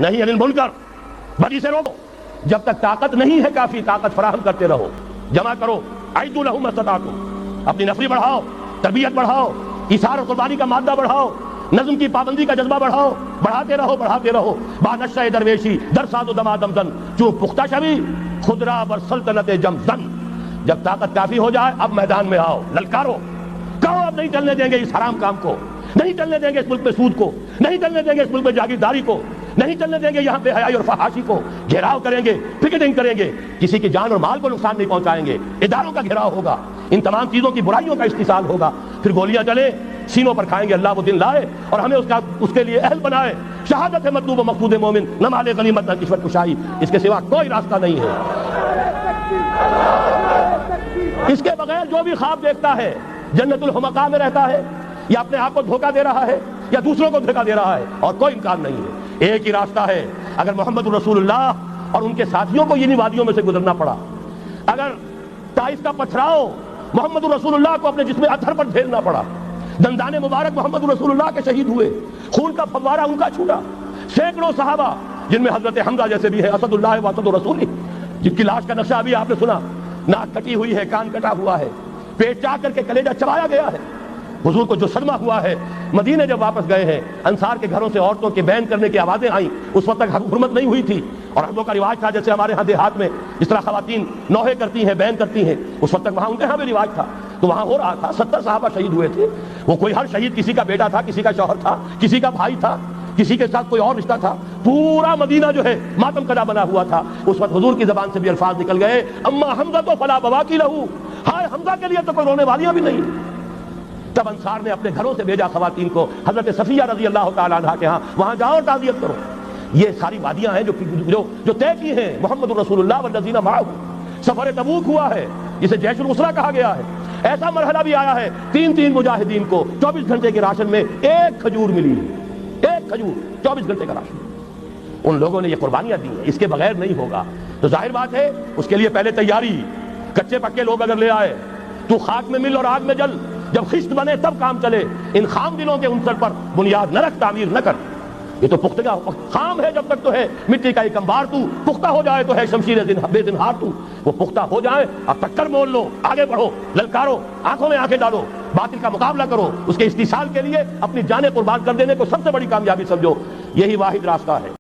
نہیں عن المنکر، بدی سے روکو. جب تک طاقت نہیں ہے کافی طاقت فراہم کرتے رہو، جمع کرو. اعدوا لهم ما استطعتم، اپنی نفری بڑھاؤ، تربیت بڑھاؤ، ایثار اور قربانی کا مادہ بڑھاؤ، نظم کی پابندی کا جذبہ بڑھاؤ، بڑھاتے رہو بڑھاتے رہو. با نشہ درویشی در ساز و دمادم زن چوں پختہ شوی خدرا بر سلطنت جمزن. جب طاقت کافی ہو جائے اب میدان میں آؤ، للکارو، کہو اب نہیں چلنے دیں گے اس حرام کام کو، نہیں چلنے دیں گے اس ملک میں سود کو، نہیں چلنے دیں گے اس ملک میں جاگیرداری کو، نہیں چلنے دیں گے یہاں بے حیائی اور فحاشی کو. گھیراؤ کریں گے، پکیٹنگ کریں گے، کسی کی جان اور مال کو نقصان نہیں پہنچائیں گے. اداروں کا گھیراؤ ہوگا، ان تمام چیزوں کی برائیوں کا استحصال ہوگا. پھر گولیاں چلیں، سینوں پر کھائیں گے. اللہ وہ دن لائے اور ہمیں اس کے لیے اہل بنائے. شہادت ہے مطلوب و مقصود مومن، نہ مال غنیمت نہ کشور کشائی. اس کے سوا کوئی راستہ نہیں ہے. اس کے بغیر جو بھی خواب دیکھتا ہے جنت الحمقاء میں رہتا ہے، یا اپنے آپ کو دھوکہ دے رہا ہے یا دوسروں کو دھوکہ دے رہا ہے، اور کوئی امکان نہیں ہے. ایک ہی راستہ ہے. اگر محمد رسول اللہ اور ان کے ساتھیوں کو انہی وادیوں میں سے گزرنا پڑا، اگر طائف کا پتھراؤ محمد رسول اللہ کو اپنے جسم اطہر پر جھیلنا پڑا، دندان مبارک محمد رسول اللہ کے شہید ہوئے، خون کا فوارہ ان کا چھوٹا، سینکڑوں صحابہ جن میں حضرت حمزہ جیسے بھی ہے، اسد اللہ و اسد رسول، جن کی لاش کا نقشہ ابھی آپ نے سنا، ناک کٹی ہوئی ہے، کان کٹا ہوا ہے، پیٹ چاک کر کے کلیجہ چبایا گیا ہے. حضور کو جو صدمہ ہوا ہے، مدینے جب واپس گئے ہیں، انصار کے گھروں سے عورتوں کے بین کرنے کی آوازیں آئیں. اس وقت تک حرمت نہیں ہوئی تھی، اور ہم لوگ کا رواج تھا جیسے ہمارے ہاں دیہات میں جس طرح خواتین نوحے کرتی ہیں، بین کرتی ہیں، اس وقت تک وہاں ان کے ہاں بھی رواج تھا. تو وہاں ہو رہا تھا. 70 صحابہ شہید ہوئے تھے. وہ کوئی ہر شہید کسی کا بیٹا تھا، کسی کا شوہر تھا، کسی کا بھائی تھا، کسی کے ساتھ کوئی اور رشتہ تھا. پورا مدینہ جو ہے ماتم کدا بنا ہوا تھا. اس وقت حضور کی زبان سے بھی الفاظ نکل گئے، اما حمزہ تو فلا بواکی لہو، ہائے حمزہ کے لیے تو کوئی رونے والیاں بھی نہیں. تب انصار نے اپنے گھروں سے بھیجا خواتین کو حضرت صفیہ رضی اللہ تعالیٰ عنہا کے ہاں، وہاں جاؤ اور تعزیت کرو. یہ ساری وادیاں ہیں جو طے کی ہیں. محمد رسول اللہ والذین معہ، سفر تبوک ہوا ہے جسے جیش العسرہ کہا گیا ہے. ایسا مرحلہ بھی آیا ہے 3 مجاہدین کو 24 گھنٹے کے راشن میں ایک کھجور ملی، ایک کھجور، 24 گھنٹے کا راشن. ان لوگوں نے یہ قربانیاں دی ہیں. اس کے بغیر نہیں ہوگا. تو ظاہر بات ہے اس کے لیے پہلے تیاری. کچے پکے لوگ اگر لے آئے، تو خاک میں مل اور آگ میں جل، جب خشت بنے تب کام چلے. ان خام دلوں کے عنصر پر بنیاد نہ رکھ، تعمیر نہ کر. یہ تو پختگا خام ہے جب تک تو ہے مٹی کا ایک انبار. تو پختہ ہو جائے تو ہے شمشیر بے زنہار. تو وہ پختہ ہو جائے، اب ٹکر مول لو، آگے بڑھو، للکارو، آنکھوں میں آنکھیں ڈالو، باطل کا مقابلہ کرو. اس کے استحصال کے لیے اپنی جانیں قربان کر دینے کو سب سے بڑی کامیابی سمجھو. یہی واحد راستہ ہے.